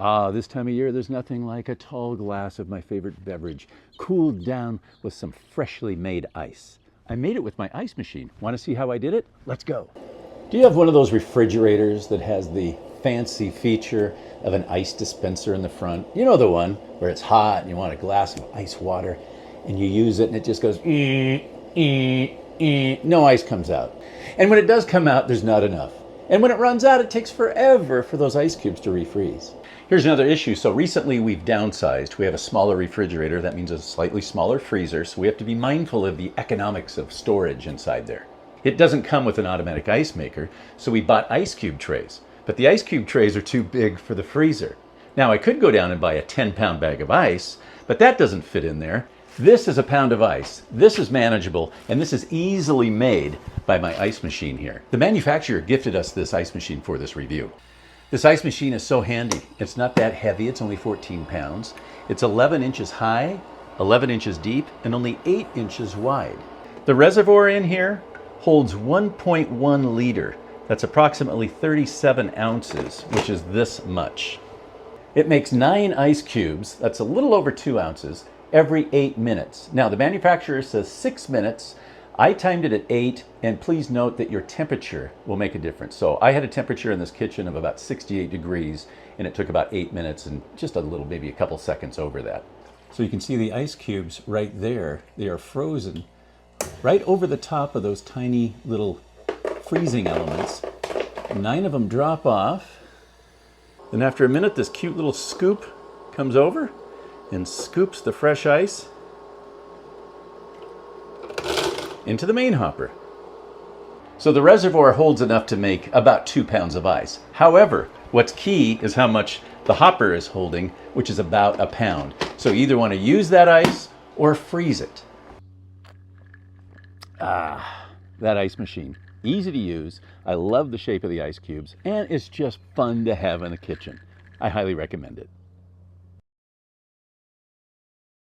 Ah, this time of year, there's nothing like a tall glass of my favorite beverage, cooled down with some freshly made ice. I made it with my ice machine. Want to see how I did it? Let's go. Do you have one of those refrigerators that has the fancy feature of an ice dispenser in the front? You know the one where it's hot and you want a glass of ice water and you use it and it just goes, no ice comes out. And when it does come out, there's not enough. And when it runs out, it takes forever for those ice cubes to refreeze. Here's another issue. So recently we've downsized. We have a smaller refrigerator. That means a slightly smaller freezer. So we have to be mindful of the economics of storage inside there. It doesn't come with an automatic ice maker. So we bought ice cube trays. But the ice cube trays are too big for the freezer. Now I could go down and buy a 10-pound bag of ice, but that doesn't fit in there. This is a pound of ice. This is manageable, and this is easily made by my ice machine here. The manufacturer gifted us this ice machine for this review. This ice machine is so handy. It's not that heavy. It's only 14 pounds. It's 11 inches high, 11 inches deep, and only 8 inches wide. The reservoir in here holds 1.1 liter. That's approximately 37 ounces, which is this much. It makes 9 ice cubes, that's a little over 2 ounces, every 8 minutes. Now, the manufacturer says 6 minutes. I timed it at 8, and please note that your temperature will make a difference. So I had a temperature in this kitchen of about 68 degrees, and it took about 8 minutes and just a little, maybe a couple seconds over that. So you can see the ice cubes right there. They are frozen right over the top of those tiny little freezing elements. 9 of them drop off. Then after a minute, this cute little scoop comes over and scoops the fresh ice into the main hopper. So the reservoir holds enough to make about 2 pounds of ice. However, what's key is how much the hopper is holding, which is about a pound. So you either want to use that ice or freeze it. Ah, that ice machine. Easy to use. I love the shape of the ice cubes, and it's just fun to have in the kitchen. I highly recommend it.